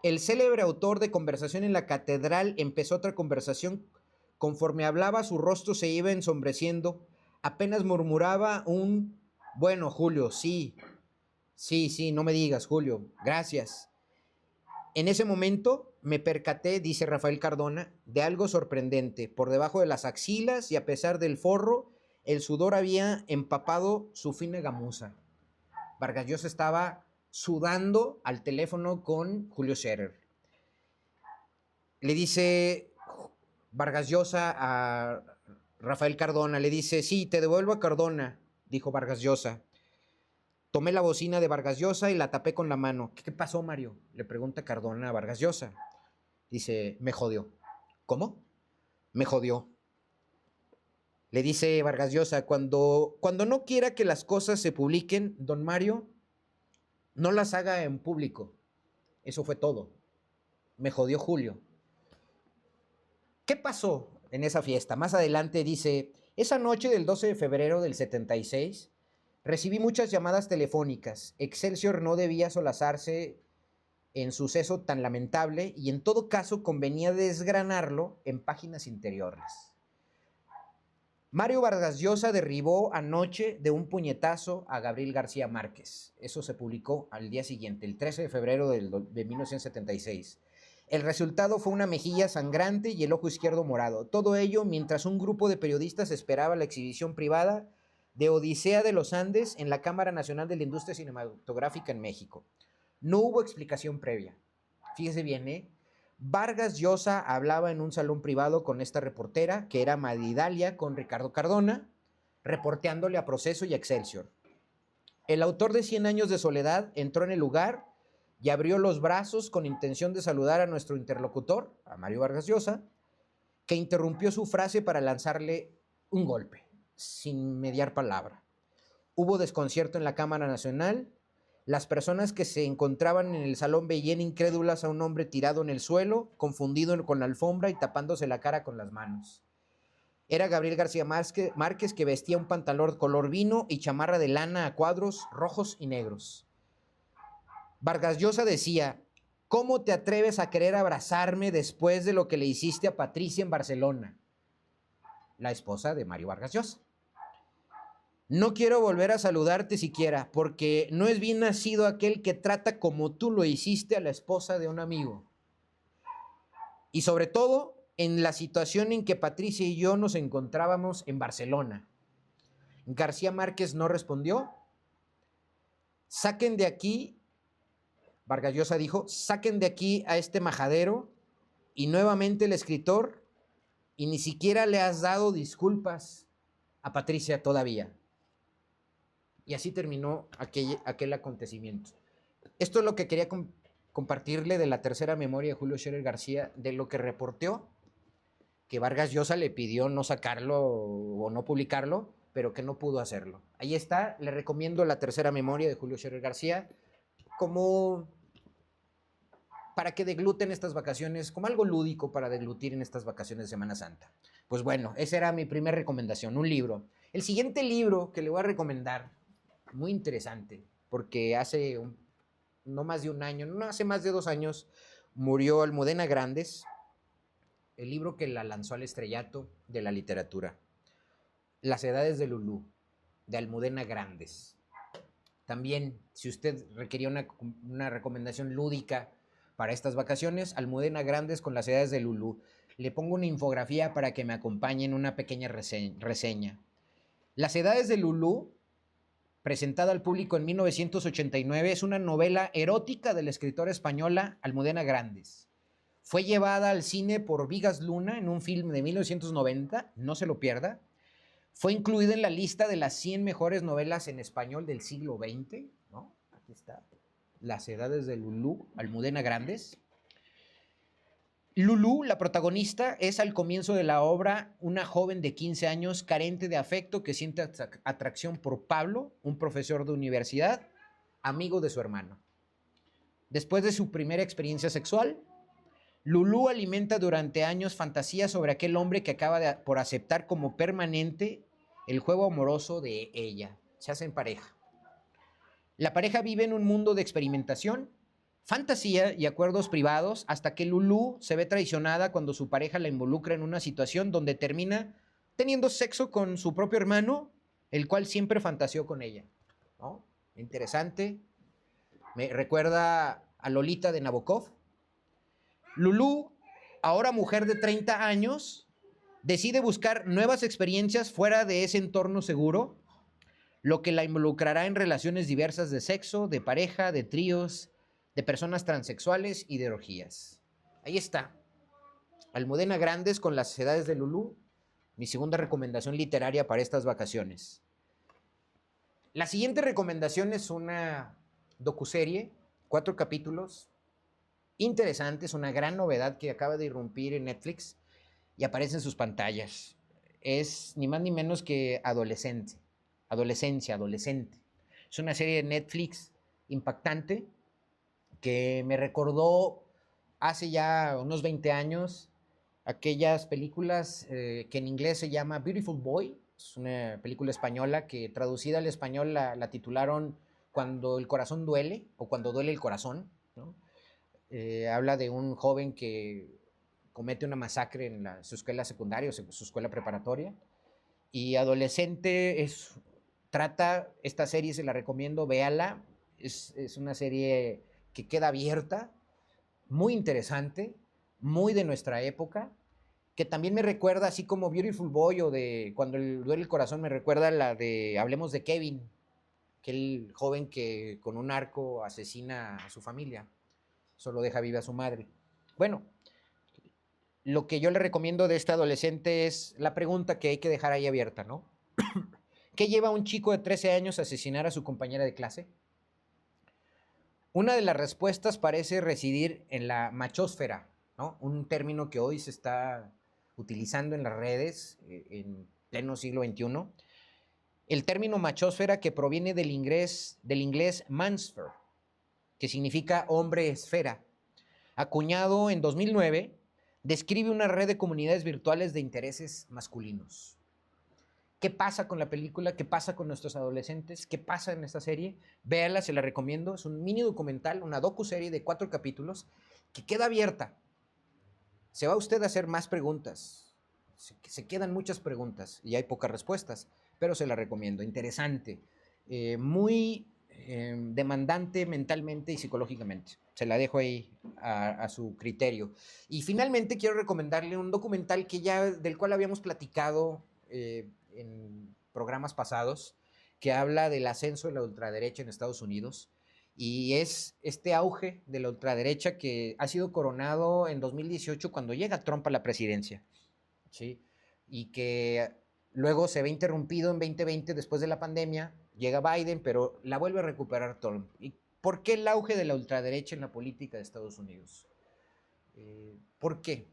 el célebre autor de Conversación en la Catedral empezó otra conversación. Conforme hablaba, su rostro se iba ensombreciendo. Apenas murmuraba un, bueno, Julio, sí, no me digas, Julio, gracias. En ese momento me percaté, dice Rafael Cardona, de algo sorprendente. Por debajo de las axilas y a pesar del forro, el sudor había empapado su fina gamuza. Vargas Llosa estaba sudando al teléfono con Julio Scherer. Le dice Vargas Llosa a Rafael Cardona, le dice, sí, te devuelvo a Cardona, dijo Vargas Llosa. Tomé la bocina de Vargas Llosa y la tapé con la mano. ¿Qué pasó, Mario? Le pregunta Cardona a Vargas Llosa. Dice, me jodió. ¿Cómo? Me jodió. Le dice Vargas Llosa, cuando no quiera que las cosas se publiquen, don Mario, no las haga en público. Eso fue todo. Me jodió Julio. ¿Qué pasó en esa fiesta? Más adelante dice, esa noche del 12 de febrero del 76, recibí muchas llamadas telefónicas. Excelsior no debía solazarse en suceso tan lamentable y en todo caso convenía desgranarlo en páginas interiores. Mario Vargas Llosa derribó anoche de un puñetazo a Gabriel García Márquez. Eso se publicó al día siguiente, el 13 de febrero de 1976. El resultado fue una mejilla sangrante y el ojo izquierdo morado. Todo ello mientras un grupo de periodistas esperaba la exhibición privada de Odisea de los Andes en la Cámara Nacional de la Industria Cinematográfica en México. No hubo explicación previa. Fíjese bien, ¿eh? Vargas Llosa hablaba en un salón privado con esta reportera, que era Maridalia, con Ricardo Cardona, reporteándole a Proceso y a Excelsior. El autor de 100 años de soledad entró en el lugar y abrió los brazos con intención de saludar a nuestro interlocutor, a Mario Vargas Llosa, que interrumpió su frase para lanzarle un golpe, sin mediar palabra. Hubo desconcierto en la Cámara Nacional. Las personas que se encontraban en el salón veían incrédulas a un hombre tirado en el suelo, confundido con la alfombra y tapándose la cara con las manos. Era Gabriel García Márquez, que vestía un pantalón color vino y chamarra de lana a cuadros rojos y negros. Vargas Llosa decía, ¿cómo te atreves a querer abrazarme después de lo que le hiciste a Patricia en Barcelona? La esposa de Mario Vargas Llosa. No quiero volver a saludarte siquiera, porque no es bien nacido aquel que trata como tú lo hiciste a la esposa de un amigo. Y sobre todo, en la situación en que Patricia y yo nos encontrábamos en Barcelona. García Márquez no respondió. Saquen de aquí, Vargas Llosa dijo, saquen de aquí a este majadero. Y nuevamente el escritor, y ni siquiera le has dado disculpas a Patricia todavía. Y así terminó aquel acontecimiento. Esto es lo que quería compartirle de la tercera memoria de Julio Scherer García, de lo que reporteó, que Vargas Llosa le pidió no sacarlo o no publicarlo, pero que no pudo hacerlo. Ahí está, le recomiendo la tercera memoria de Julio Scherer García, como para que degluten estas vacaciones, como algo lúdico para deglutir en estas vacaciones de Semana Santa. Pues bueno, esa era mi primera recomendación, un libro. El siguiente libro que le voy a recomendar, muy interesante, porque hace no más de un año, no hace más de 2 años, murió Almudena Grandes, el libro que la lanzó al estrellato de la literatura. Las edades de Lulú, de Almudena Grandes. También, si usted requería una recomendación lúdica para estas vacaciones, Almudena Grandes con Las edades de Lulú. Le pongo una infografía para que me acompañe en una pequeña reseña. Las edades de Lulú, presentada al público en 1989, es una novela erótica de la escritora española Almudena Grandes. Fue llevada al cine por Vigas Luna en un film de 1990, no se lo pierda. Fue incluida en la lista de las 100 mejores novelas en español del siglo XX, ¿no? Aquí está. Las edades de Lulú, Almudena Grandes. Lulú, la protagonista, es al comienzo de la obra una joven de 15 años carente de afecto que siente atracción por Pablo, un profesor de universidad, amigo de su hermano. Después de su primera experiencia sexual, Lulú alimenta durante años fantasías sobre aquel hombre que acaba por aceptar como permanente el juego amoroso de ella. Se hacen pareja. La pareja vive en un mundo de experimentación, fantasía y acuerdos privados hasta que Lulú se ve traicionada cuando su pareja la involucra en una situación donde termina teniendo sexo con su propio hermano, el cual siempre fantaseó con ella, ¿no? Interesante. Me recuerda a Lolita de Nabokov. Lulú, ahora mujer de 30 años, decide buscar nuevas experiencias fuera de ese entorno seguro, lo que la involucrará en relaciones diversas de sexo, de pareja, de tríos, de personas transexuales y de orgías. Ahí está. Almudena Grandes con Las edades de Lulú, mi segunda recomendación literaria para estas vacaciones. La siguiente recomendación es una docuserie, 4 capítulos, interesante, es una gran novedad que acaba de irrumpir en Netflix y aparece en sus pantallas. Es ni más ni menos que adolescente. Es una serie de Netflix impactante que me recordó hace ya unos 20 años aquellas películas que en inglés se llama Beautiful Boy. Es una película española que traducida al español la titularon Cuando el corazón duele o Cuando duele el corazón, ¿no? Habla de un joven que comete una masacre en su escuela secundaria o su escuela preparatoria. Y adolescente trata, esta serie se la recomiendo, véala. Es una serie que queda abierta, muy interesante, muy de nuestra época, que también me recuerda, así como Beautiful Boy o de Cuando duele el corazón, me recuerda la de Hablemos de Kevin, aquel joven que con un arco asesina a su familia, solo deja viva a su madre. Bueno, lo que yo le recomiendo de este adolescente es la pregunta que hay que dejar ahí abierta, ¿no? ¿Qué lleva a un chico de 13 años a asesinar a su compañera de clase? Una de las respuestas parece residir en la machósfera, ¿no? Un término que hoy se está utilizando en las redes en pleno siglo XXI. El término machósfera que proviene del inglés mansphere, que significa hombre esfera, acuñado en 2009, describe una red de comunidades virtuales de intereses masculinos. ¿Qué pasa con la película? ¿Qué pasa con nuestros adolescentes? ¿Qué pasa en esta serie? Véanla, se la recomiendo. Es un mini documental, una docuserie de 4 capítulos que queda abierta. Se va usted a hacer más preguntas. Se quedan muchas preguntas y hay pocas respuestas, pero se la recomiendo. Interesante, muy demandante mentalmente y psicológicamente. Se la dejo ahí a su criterio. Y finalmente quiero recomendarle un documental del cual habíamos platicado en programas pasados, que habla del ascenso de la ultraderecha en Estados Unidos, y es este auge de la ultraderecha que ha sido coronado en 2018 cuando llega Trump a la presidencia, ¿sí? Y que luego se ve interrumpido en 2020 después de la pandemia, llega Biden, pero la vuelve a recuperar Trump. ¿Y por qué el auge de la ultraderecha en la política de Estados Unidos? ¿Por qué?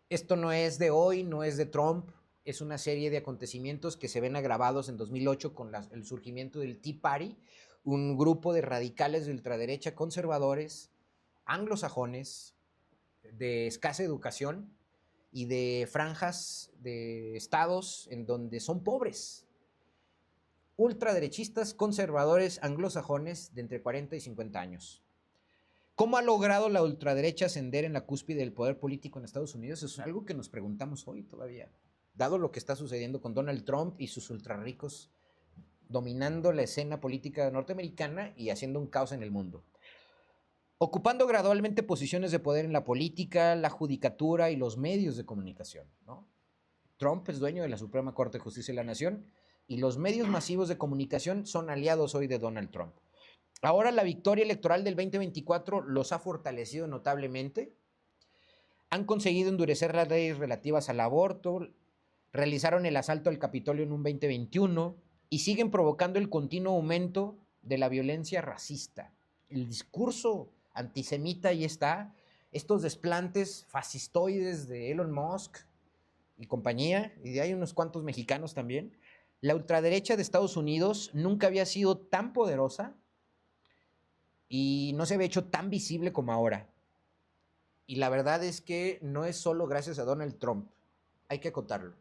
Esto no es de hoy, no es de Trump, es una serie de acontecimientos que se ven agravados en 2008 con el surgimiento del Tea Party, un grupo de radicales de ultraderecha conservadores, anglosajones, de escasa educación y de franjas de estados en donde son pobres. Ultraderechistas conservadores anglosajones de entre 40 y 50 años. ¿Cómo ha logrado la ultraderecha ascender en la cúspide del poder político en Estados Unidos? Eso es algo que nos preguntamos hoy todavía, dado lo que está sucediendo con Donald Trump y sus ultrarricos dominando la escena política norteamericana y haciendo un caos en el mundo. Ocupando gradualmente posiciones de poder en la política, la judicatura y los medios de comunicación, ¿no? Trump es dueño de la Suprema Corte de Justicia de la Nación y los medios masivos de comunicación son aliados hoy de Donald Trump. Ahora la victoria electoral del 2024 los ha fortalecido notablemente. Han conseguido endurecer las leyes relativas al aborto, realizaron el asalto al Capitolio en un 2021 y siguen provocando el continuo aumento de la violencia racista el discurso antisemita ahí está, estos desplantes fascistoides de Elon Musk y compañía, y de ahí unos cuantos mexicanos también. La ultraderecha de Estados Unidos nunca había sido tan poderosa y no se había hecho tan visible como ahora. Y la verdad es que no es solo gracias a Donald Trump, hay que acotarlo.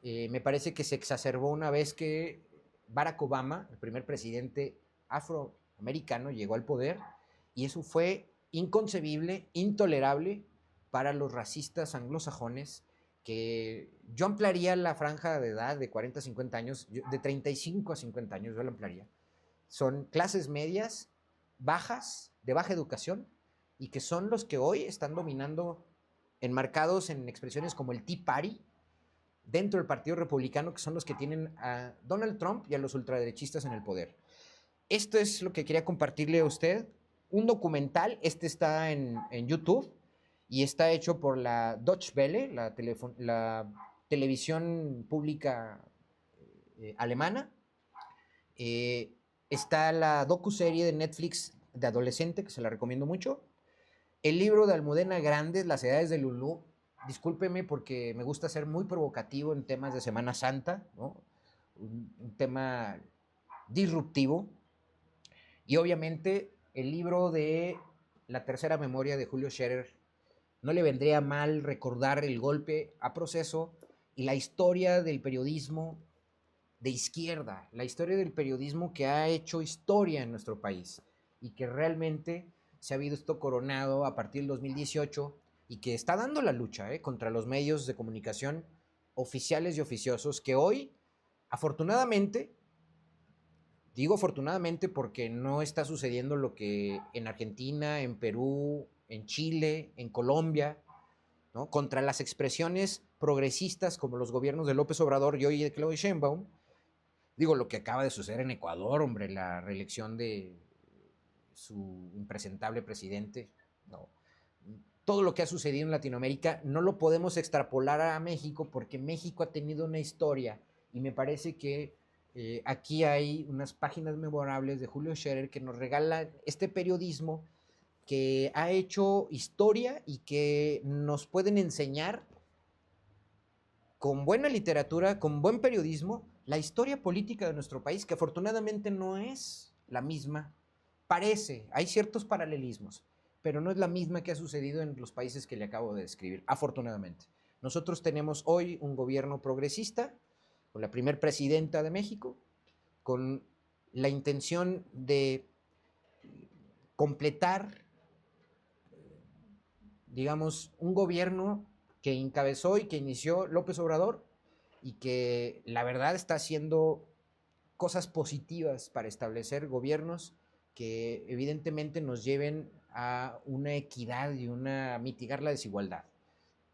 Me parece que se exacerbó una vez que Barack Obama, el primer presidente afroamericano, llegó al poder, y eso fue inconcebible, intolerable para los racistas anglosajones, que yo ampliaría la franja de edad de 40 a 50 años, de 35 a 50 años, yo la ampliaría. Son clases medias, bajas, de baja educación, y que son los que hoy están dominando, enmarcados en expresiones como el Tea Party, dentro del Partido Republicano, que son los que tienen a Donald Trump y a los ultraderechistas en el poder. Esto es lo que quería compartirle a usted. Un documental, este está en YouTube y está hecho por la Deutsche Welle, la televisión pública alemana. Está la docuserie de Netflix de adolescente, que se la recomiendo mucho. El libro de Almudena Grandes, Las edades de Lulú. Discúlpeme porque me gusta ser muy provocativo en temas de Semana Santa, ¿no? Un tema disruptivo. Y obviamente el libro de La tercera memoria de Julio Scherer. No le vendría mal recordar el golpe a Proceso y la historia del periodismo de izquierda, la historia del periodismo que ha hecho historia en nuestro país y que realmente se ha visto coronado a partir del 2018 y que está dando la lucha contra los medios de comunicación oficiales y oficiosos que hoy, afortunadamente, digo afortunadamente porque no está sucediendo lo que en Argentina, en Perú, en Chile, en Colombia, ¿no? Contra las expresiones progresistas como los gobiernos de López Obrador y hoy de Claudia Sheinbaum. Digo, lo que acaba de suceder en Ecuador, hombre, la reelección de su impresentable presidente, ¿no? Todo lo que ha sucedido en Latinoamérica no lo podemos extrapolar a México porque México ha tenido una historia y me parece que aquí hay unas páginas memorables de Julio Scherer que nos regala este periodismo que ha hecho historia y que nos pueden enseñar con buena literatura, con buen periodismo, la historia política de nuestro país, que afortunadamente no es la misma. Parece, hay ciertos paralelismos, pero no es la misma que ha sucedido en los países que le acabo de describir, afortunadamente. Nosotros tenemos hoy un gobierno progresista, con la primer presidenta de México, con la intención de completar, digamos, un gobierno que encabezó y que inició López Obrador y que la verdad está haciendo cosas positivas para establecer gobiernos que evidentemente nos lleven a una equidad y a mitigar la desigualdad.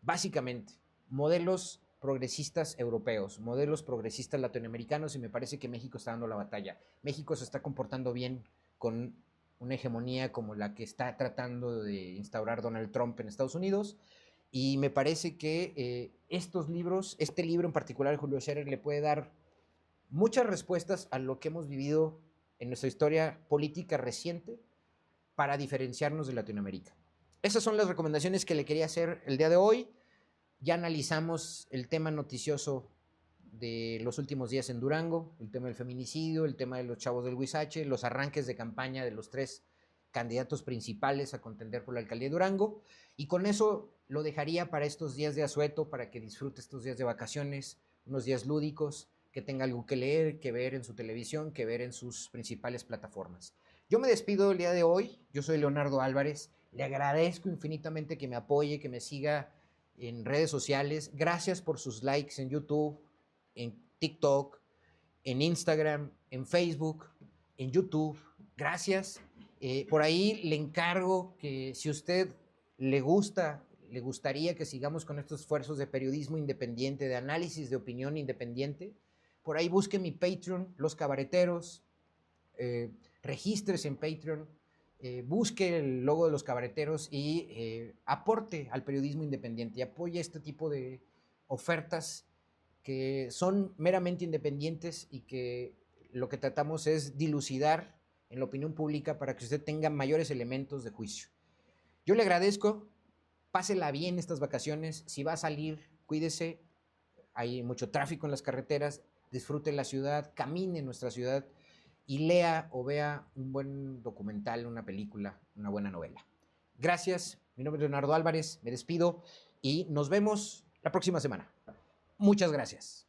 Básicamente, modelos progresistas europeos, modelos progresistas latinoamericanos, y me parece que México está dando la batalla. México se está comportando bien con una hegemonía como la que está tratando de instaurar Donald Trump en Estados Unidos, y me parece que estos libros, este libro en particular de Julio Scherer, le puede dar muchas respuestas a lo que hemos vivido en nuestra historia política reciente para diferenciarnos de Latinoamérica. Esas son las recomendaciones que le quería hacer el día de hoy. Ya analizamos el tema noticioso de los últimos días en Durango, el tema del feminicidio, el tema de los chavos del Huizache, los arranques de campaña de los tres candidatos principales a contender por la alcaldía de Durango, y con eso lo dejaría para estos días de asueto, para que disfrute estos días de vacaciones, unos días lúdicos, que tenga algo que leer, que ver en su televisión, que ver en sus principales plataformas. Yo me despido el día de hoy, yo soy Leonardo Álvarez, le agradezco infinitamente que me apoye, que me siga en redes sociales, gracias por sus likes en YouTube, en TikTok, en Instagram, en Facebook, en YouTube, gracias. Por ahí le encargo que si usted le gusta, le gustaría que sigamos con estos esfuerzos de periodismo independiente, de análisis de opinión independiente, por ahí busque mi Patreon, Los Cabareteros, regístrese en Patreon, busque el logo de Los Cabareteros y aporte al periodismo independiente y apoye este tipo de ofertas que son meramente independientes y que lo que tratamos es dilucidar en la opinión pública para que usted tenga mayores elementos de juicio. Yo le agradezco, pásela bien estas vacaciones, si va a salir, cuídese, hay mucho tráfico en las carreteras, disfrute la ciudad, camine en nuestra ciudad y lea o vea un buen documental, una película, una buena novela. Gracias, mi nombre es Leonardo Álvarez, me despido y nos vemos la próxima semana. Muchas gracias.